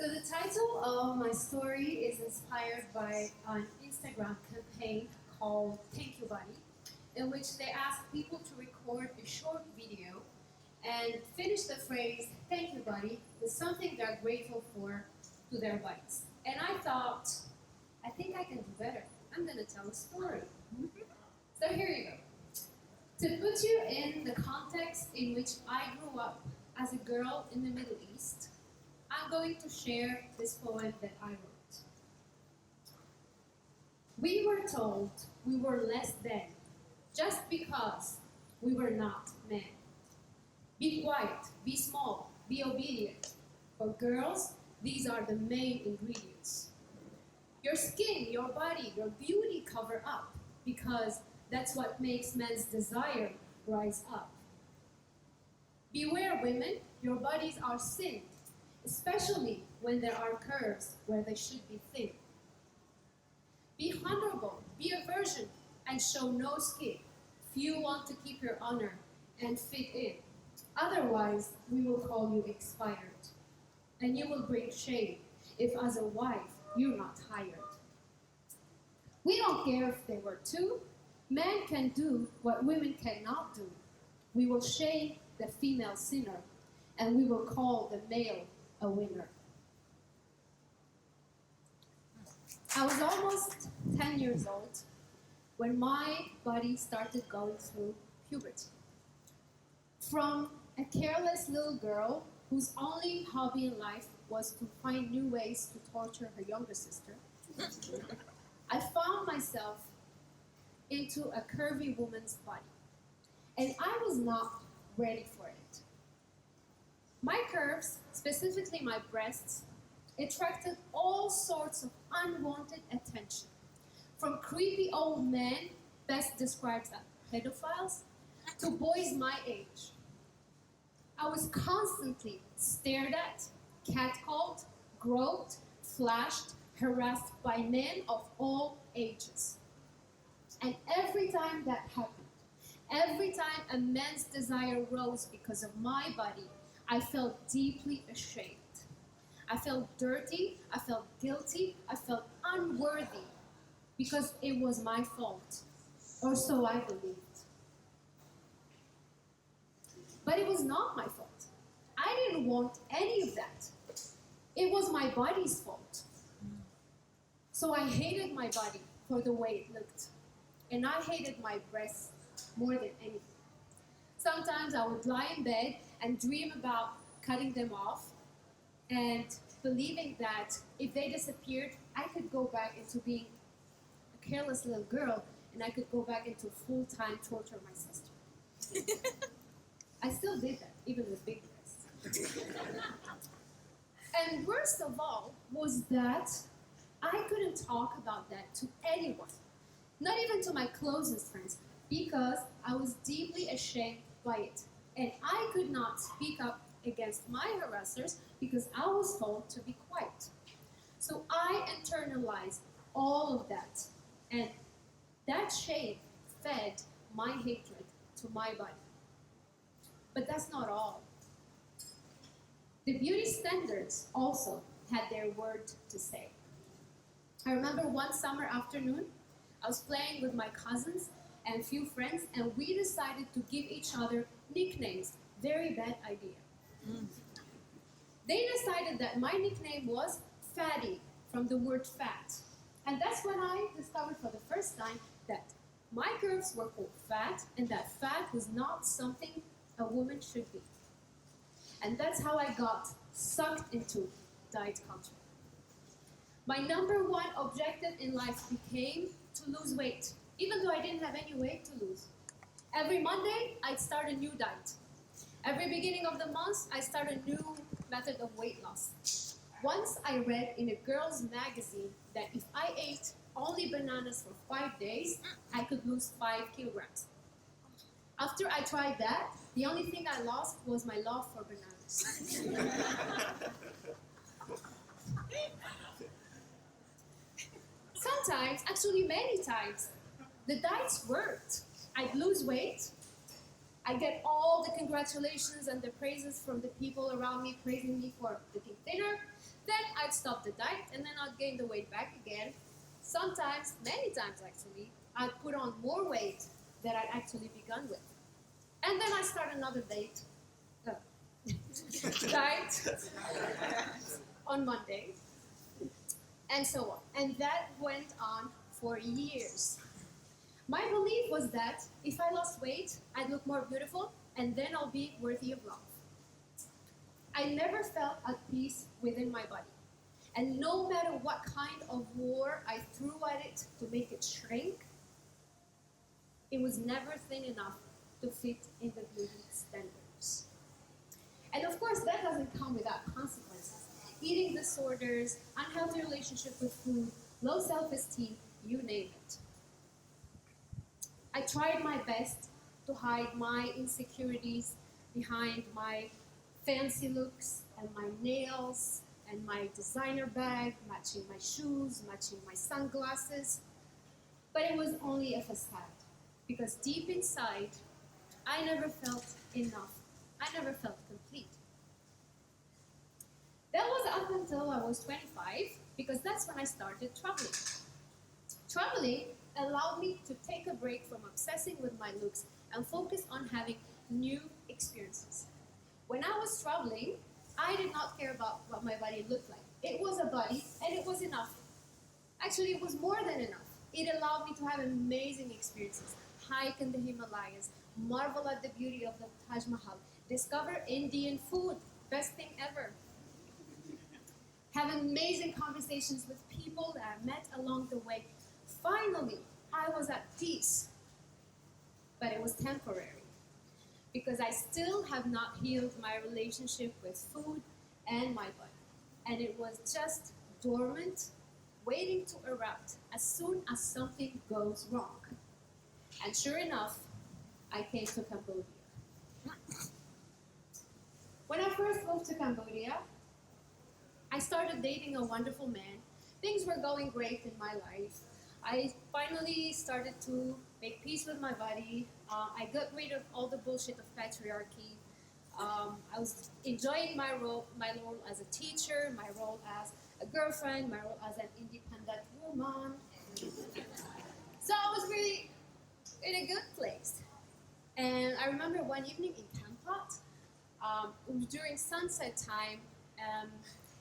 So the title of my story is inspired by an Instagram campaign called Thank You Buddy, in which they ask people to record a short video and finish the phrase "Thank you, buddy" with something they're grateful for to their buddies. And I thought, I think I can do better. I'm gonna tell a story. So here you go. To put you in the context in which I grew up as a girl in the Middle East, I'm going to share this poem that I wrote. We were told we were less than just because we were not men. Be quiet, be small, be obedient. For girls, these are the main ingredients. Your skin, your body, your beauty cover up because that's what makes men's desire rise up. Beware, women, your bodies are sin, especially when there are curves where they should be thin. Be honorable, be a virgin, and show no skin if you want to keep your honor and fit in. Otherwise, we will call you expired, and you will bring shame if as a wife you're not hired. We don't care if they were two. Men can do what women cannot do. We will shame the female sinner, and we will call the male a winner. I was almost 10 years old when my body started going through puberty. From a careless little girl whose only hobby in life was to find new ways to torture her younger sister, I found myself into a curvy woman's body, and I was not ready for it. My curves, specifically my breasts, attracted all sorts of unwanted attention, from creepy old men, best described as pedophiles, to boys my age. I was constantly stared at, catcalled, groped, flashed, harassed by men of all ages. And every time that happened, every time a man's desire rose because of my body, I felt deeply ashamed. I felt dirty, I felt guilty, I felt unworthy because it was my fault, or so I believed. But it was not my fault. I didn't want any of that. It was my body's fault. So I hated my body for the way it looked. And I hated my breasts more than anything. Sometimes I would lie in bed and dream about cutting them off and believing that if they disappeared, I could go back into being a careless little girl and I could go back into full-time torture my sister. I still did that, even with big breasts. And worst of all was that I couldn't talk about that to anyone, not even to my closest friends, because I was deeply ashamed by it. And I could not speak up against my harassers because I was told to be quiet. So I internalized all of that, and that shame fed my hatred to my body. But that's not all. The beauty standards also had their word to say. I remember one summer afternoon, I was playing with my cousins and a few friends, and we decided to give each other nicknames. Very bad idea. They decided that my nickname was Fatty, from the word fat. And that's when I discovered for the first time that my curves were called fat, and that fat was not something a woman should be. And that's how I got sucked into diet culture. My number one objective in life became to lose weight, even though I didn't have any weight to lose. Every Monday, I'd start a new diet. Every beginning of the month, I start a new method of weight loss. Once I read in a girl's magazine that if I ate only bananas for 5 days, I could lose 5 kilograms. After I tried that, the only thing I lost was my love for bananas. Sometimes, actually many times, the diets worked. I'd lose weight, I get all the congratulations and the praises from the people around me praising me for looking thinner. Then I'd stop the diet and then I'd gain the weight back again. Sometimes, many times actually, I'd put on more weight than I'd actually begun with. And then I start another diet on Monday, and so on. And that went on for years. My belief was that if I lost weight, I'd look more beautiful, and then I'll be worthy of love. I never felt at peace within my body. And no matter what kind of war I threw at it to make it shrink, it was never thin enough to fit in the beauty standards. And of course, that doesn't come without consequences. Eating disorders, unhealthy relationship with food, low self-esteem, you name it. I tried my best to hide my insecurities behind my fancy looks and my nails and my designer bag, matching my shoes, matching my sunglasses. But it was only a facade, because deep inside, I never felt enough. I never felt complete. That was up until I was 25, because that's when I started traveling. Traveling allowed me to take a break from obsessing with my looks and focus on having new experiences. When I was traveling, I did not care about what my body looked like. It was a body, and it was enough. Actually, it was more than enough. It allowed me to have amazing experiences. Hike in the Himalayas, marvel at the beauty of the Taj Mahal, discover Indian food, best thing ever. Have amazing conversations with people that I met along the way. Finally, I was at peace, but it was temporary, because I still have not healed my relationship with food and my body. And it was just dormant, waiting to erupt as soon as something goes wrong. And sure enough, I came to Cambodia. When I first moved to Cambodia, I started dating a wonderful man. Things were going great in my life. I finally started to make peace with my body. I got rid of all the bullshit of patriarchy. I was enjoying my role as a teacher, my role as a girlfriend, my role as an independent woman. So I was really in a good place. And I remember one evening in Kampot, it was during sunset time.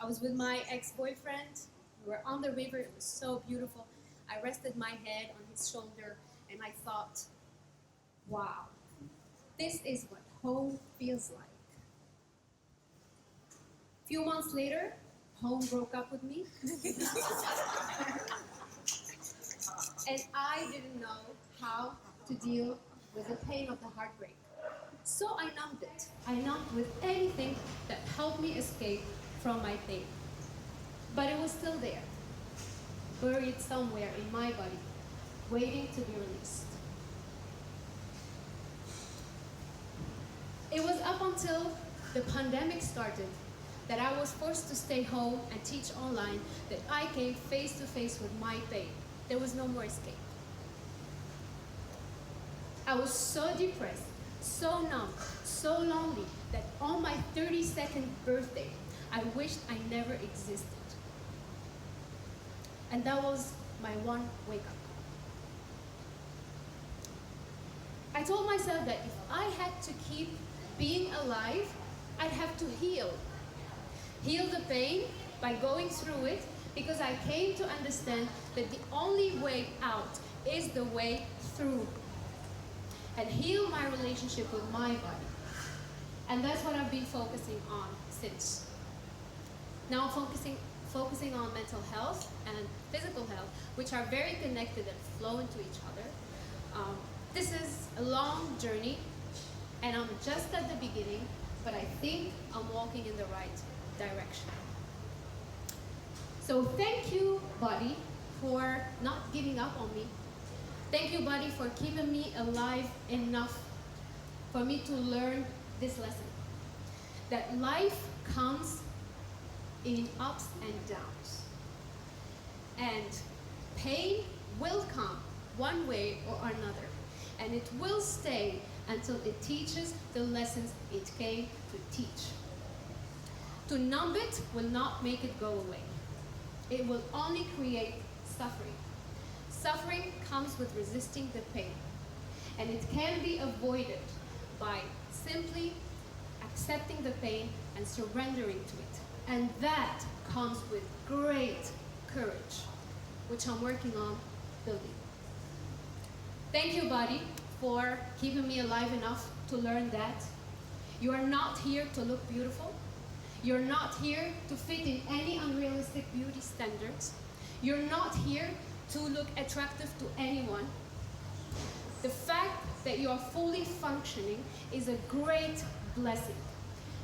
I was with my ex-boyfriend. We were on the river. It was so beautiful. I rested my head on his shoulder, and I thought, wow, this is what home feels like. A few months later, home broke up with me. And I didn't know how to deal with the pain of the heartbreak. So I numbed it. I numbed with anything that helped me escape from my pain. But it was still there, buried somewhere in my body, waiting to be released. It was up until the pandemic started that I was forced to stay home and teach online that I came face to face with my pain. There was no more escape. I was so depressed, so numb, so lonely that on my 32nd birthday, I wished I never existed. And that was my one wake-up call. I told myself that if I had to keep being alive, I'd have to heal. Heal the pain by going through it, because I came to understand that the only way out is the way through. And heal my relationship with my body. And that's what I've been focusing on since. Now I'm focusing on mental health and physical health, which are very connected and flow into each other. This is a long journey, and I'm just at the beginning, but I think I'm walking in the right direction. So thank you, body, for not giving up on me. Thank you, body, for keeping me alive enough for me to learn this lesson. That life comes in ups and downs. And pain will come one way or another. And it will stay until it teaches the lessons it came to teach. To numb it will not make it go away. It will only create suffering. Suffering comes with resisting the pain, and it can be avoided by simply accepting the pain and surrendering to it. And that comes with great courage, which I'm working on building. Thank you, body, for keeping me alive enough to learn that. You are not here to look beautiful. You're not here to fit in any unrealistic beauty standards. You're not here to look attractive to anyone. The fact that you are fully functioning is a great blessing.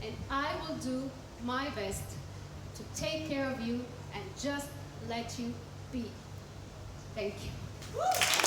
And I will do my best to take care of you and just let you be. Thank you.